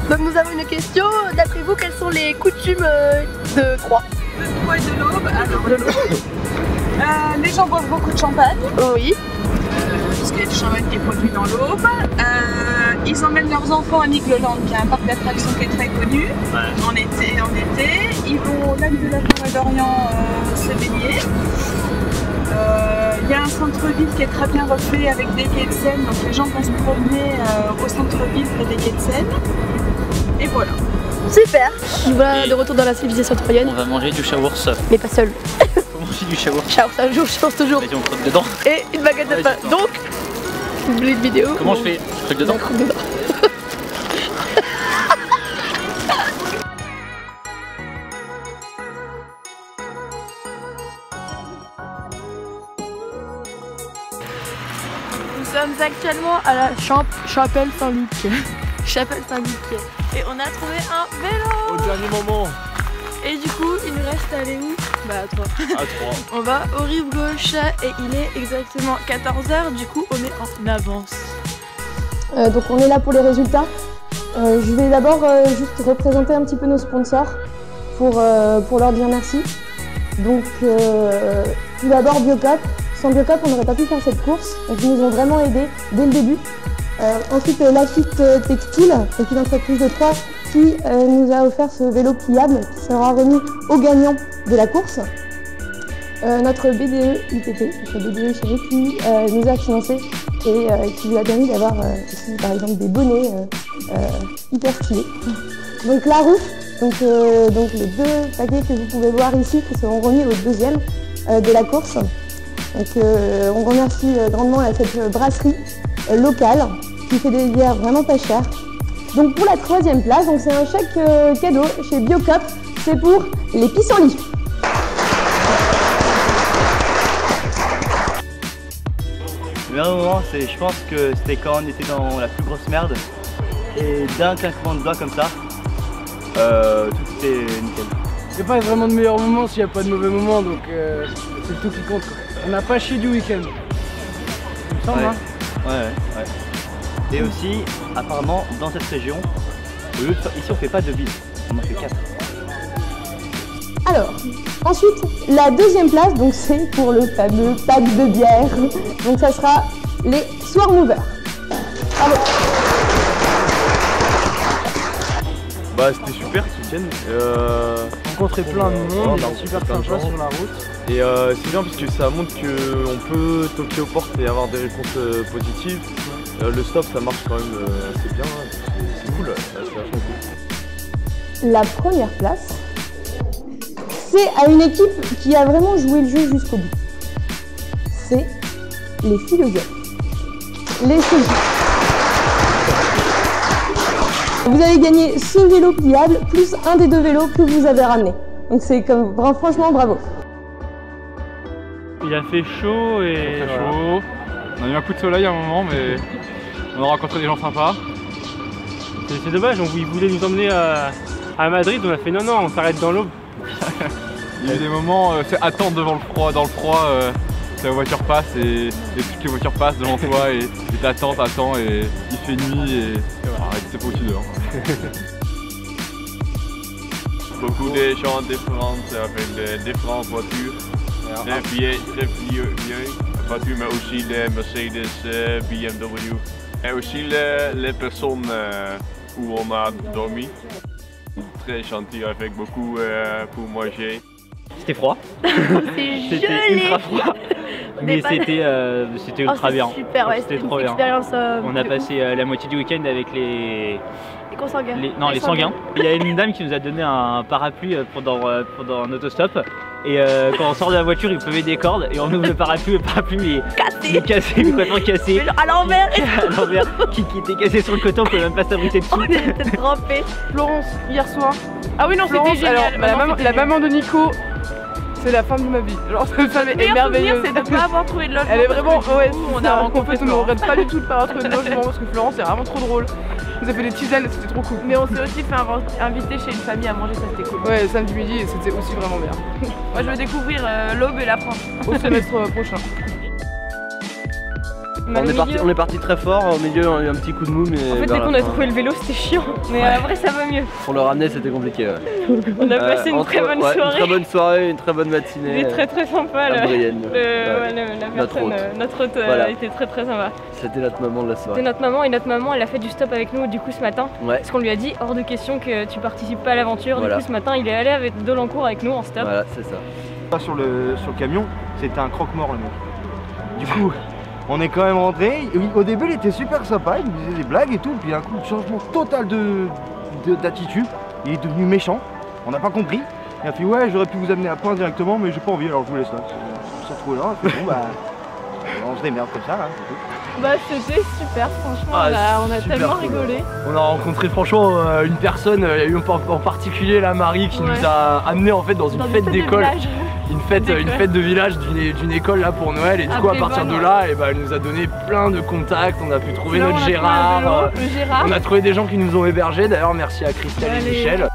Donc nous avons une question, d'après vous, quelles sont les coutumes de Troyes? De Troyes et de l'Aube. Alors, de l'Aube. Les gens boivent beaucoup de champagne. Oui. Parce qu'il y a du champagne qui est produit dans l'Aube. Ils emmènent leurs enfants à Nigloland, qui est un parc d'attractions qui est très connu, en été. Ils vont au lac de la Forêt d'Orient se baigner. Il y a un centre-ville qui est très bien refait avec des quais de Seine, donc les gens vont se promener au centre-ville près des quais de Seine. Et voilà. Super. Voilà, de retour dans la civilisation troyenne. On va manger du chaours. Mais pas seul. Faut manger du chaours. Chaours un jour, chaours toujours. Vas-y, on croque dedans. Et une baguette de pain. Donc, oubliez de vidéo. Comment je fais? Je croque dedans. Nous sommes actuellement à la Chapelle Saint-Luc. Chapelle Saint-Luc. Et on a trouvé un vélo. Au dernier moment. Et du coup, il nous reste à aller où? Bah à 3. À 3. On va aux rives gauche et il est exactement 14 h. Du coup, on est en avance. Donc on est là pour les résultats. Je vais d'abord juste représenter un petit peu nos sponsors pour leur dire merci. Donc tout d'abord Biocop. Sans Biocop, on n'aurait pas pu faire cette course. Donc ils nous ont vraiment aidés dès le début. Ensuite Lafitte Textile, qui est une entreprise de Troyes qui nous a offert ce vélo pliable qui sera remis aux gagnants de la course. Notre BDE ITT, notre BDE chez nous, qui nous a financé et qui nous a permis d'avoir aussi par exemple des bonnets hyper stylés. Donc la roue, donc les 2 paquets que vous pouvez voir ici qui seront remis au deuxième de la course. Donc on remercie grandement cette brasserie locale qui fait des bières vraiment pas chères. Donc pour la 3e place, c'est un chèque cadeau chez Biocop, c'est pour les pissenlits. Le meilleur moment, je pense que c'était quand on était dans la plus grosse merde. Et d'un claquement de doigts comme ça, tout était nickel. Il n'y a pas vraiment de meilleur moment s'il n'y a pas de mauvais moment, donc c'est tout qui compte, quoi. On n'a pas chié du week-end. Il me semble, hein. Ouais. Et aussi, apparemment, dans cette région, ici on fait pas de bise, on en fait 4. Alors, ensuite, la 2e place, donc c'est pour le fameux pack de bière. Donc ça sera les Soir Movers. Bravo. Bah c'était super ce week-end. Rencontré plein de monde, super sympa sur la route. Et c'est bien parce que ça montre qu'on peut toquer aux portes et avoir des réponses positives. Le stop ça marche quand même assez bien, c'est cool, c'est vachement cool. La 1re place, c'est à une équipe qui a vraiment joué le jeu jusqu'au bout. C'est les philosophes. Les CJ. Vous allez gagner ce vélo pliable plus un des 2 vélos que vous avez ramené. Donc c'est comme franchement bravo. Il a fait chaud et chaud. On a eu un coup de soleil à un moment, mais on a rencontré des gens sympas. C'est dommage, ils voulaient nous emmener à Madrid, on a fait non, on s'arrête dans l'Aube. Il y a eu des moments, c'est attendre devant le froid, que la voiture passe et toutes les voitures passent devant toi et t'attends et il fait nuit et c'est pas aussi dehors. Beaucoup de gens différents avec différentes voitures. Des vieilles voitures, mais aussi les Mercedes, BMW. Et aussi les personnes où on a dormi. Très gentil avec beaucoup pour manger. C'était froid. C'était ultra froid. Mais c'était ultra bien. Super, ouais, c'était trop bien. On a passé la moitié du week-end avec les consanguins. Les sanguins. Il y a une dame qui nous a donné un parapluie pendant un autostop. Et quand on sort de la voiture, il pleuvait des cordes et on ouvre le parapluie est cassé, complètement cassé. À l'envers. Qui était cassé sur le coton, on peut même pas s'abriter dessus. On était trempés. Florence, hier soir. Ah oui, non, c'était génial. Alors, la maman de Nico, c'est la femme de ma vie. Genre, cette femme est merveilleuse. C'est de ne pas avoir trouvé de logement. Elle est vraiment, ouais, on a rencontré on ne regrette pas du tout de ne pas avoir trouvé de logement parce que Florence, c'est vraiment trop drôle. Vous avez fait des tisanes, c'était trop cool. Mais on s'est aussi fait inviter chez une famille à manger, ça c'était cool. Ouais, samedi midi, et c'était aussi vraiment bien. Moi je veux découvrir l'Aube et la France. Au semestre prochain. On est parti très fort, au milieu on a eu un petit coup de mou mais... En fait dès qu'on a trouvé le vélo c'était chiant, mais après ça va mieux. Pour le ramener c'était compliqué. On a passé une très bonne soirée. Une très bonne soirée, une très bonne matinée. Il est très sympa la personne, notre hôte était très sympa. C'était notre maman de la soirée. C'était notre maman et notre maman elle a fait du stop avec nous du coup ce matin. Parce qu'on lui a dit hors de question que tu participes pas à l'aventure. Du coup ce matin il est allé avec Dolencourt avec nous en stop. Voilà c'est ça. Sur le camion, c'était un croque-mort le mec. Du coup, on est quand même rentré. Au début, il était super sympa, il nous disait des blagues et tout. Puis un coup, changement total d'attitude. Il est devenu méchant. On n'a pas compris. Il a fait ouais, j'aurais pu vous amener à point directement, mais j'ai pas envie. Alors je vous laisse là. On s'est retrouvé là. Bon bah, on se démerde comme ça. Hein, bah c'était super, franchement, on a tellement rigolé. On a rencontré franchement une personne, il y a eu en particulier la Marie qui nous a amené en fait dans une fête d'école. Une fête de village d'une école là pour Noël et du coup à partir de là elle nous a donné plein de contacts, on a pu trouver notre Gérard, on a trouvé des gens qui nous ont hébergés, d'ailleurs merci à Christelle et Michel.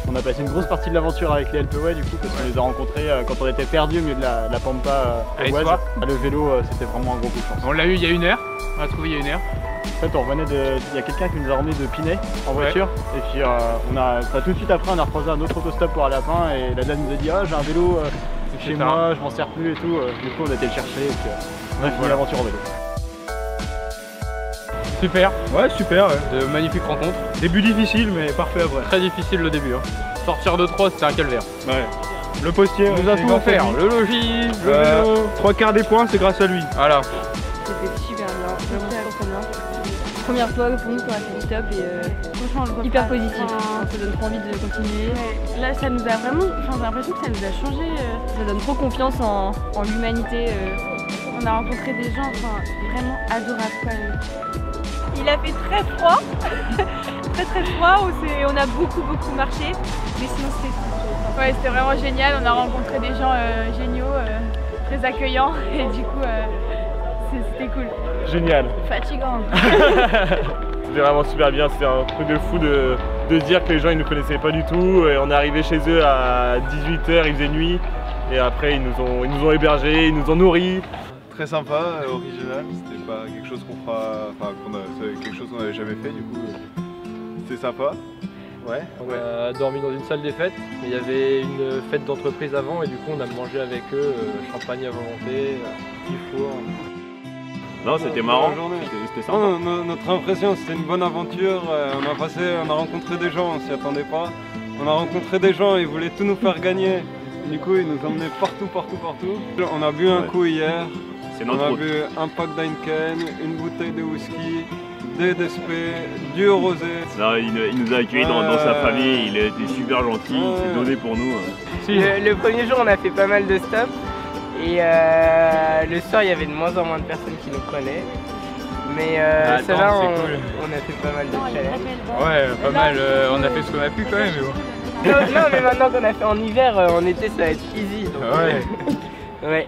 On a passé une grosse partie de l'aventure avec les Alpeway du coup parce qu'on les a rencontrés quand on était perdus au milieu de la Pampa au Oise. Le vélo c'était vraiment un gros coup de chance. On l'a eu il y a 1 heure, on l'a trouvé il y a 1 heure. En fait on revenait il y a quelqu'un qui nous a ramené de Pinet en voiture et puis tout de suite après on a recroisé un autre autostop pour aller à Pin et la dame nous a dit ah j'ai un vélo chez moi, je m'en sers plus et tout. Du coup on a été le chercher et puis on a fini l'aventure en vélo. Super. Ouais super. De magnifiques rencontres. Début difficile mais parfait après. Très difficile le début. Sortir de 3 c'était un calvaire. Ouais. Le postier nous a tout offert, le logis, le vélo. 3/4 des points c'est grâce à lui. Voilà. C'était super bien, vraiment très bien. Première fois pour nous qu'on a fait du stop et franchement hyper positif. Ça donne trop envie de continuer. Ouais. Là ça nous a vraiment, j'ai l'impression que ça nous a changé. Ça donne trop confiance en l'humanité. On a rencontré des gens vraiment adorables quoi. Il a fait très froid, très froid, on a beaucoup marché, mais sinon c'était cool. Ouais c'était vraiment génial, on a rencontré des gens géniaux, très accueillants et du coup c'était cool. Génial. Fatigant. C'était vraiment super bien, c'était un truc de fou de se dire que les gens ils nous connaissaient pas du tout. Et on est arrivé chez eux à 18 h, il faisait nuit et après ils nous ont hébergés, ils nous ont nourris. Très sympa, original, c'était pas quelque chose quelque chose qu'on n'avait jamais fait du coup. C'était sympa. Ouais, on a dormi dans une salle des fêtes, mais il y avait une fête d'entreprise avant et du coup on a mangé avec eux, champagne à volonté, petit four. Non, c'était marrant, c'était sympa. Notre impression, c'était une bonne aventure, on a rencontré des gens, on s'y attendait pas. On a rencontré des gens, ils voulaient tout nous faire gagner. Du coup, ils nous emmenaient partout. On a bu un coup hier, on a bu un pack d'Heineken, une bouteille de whisky, des DSP, du rosé. Non, il nous a accueillis dans sa famille, il a été super gentil, il s'est donné pour nous. Le premier jour, on a fait pas mal de stops. Et le soir, il y avait de moins en moins de personnes qui nous prenaient. Mais ça va, on a fait pas mal de challenges. Ouais, pas mal, on a fait ce qu'on a pu quand même. Mais bon. Non, mais maintenant qu'on a fait en hiver, en été, ça va être easy. Donc, ouais. Ouais.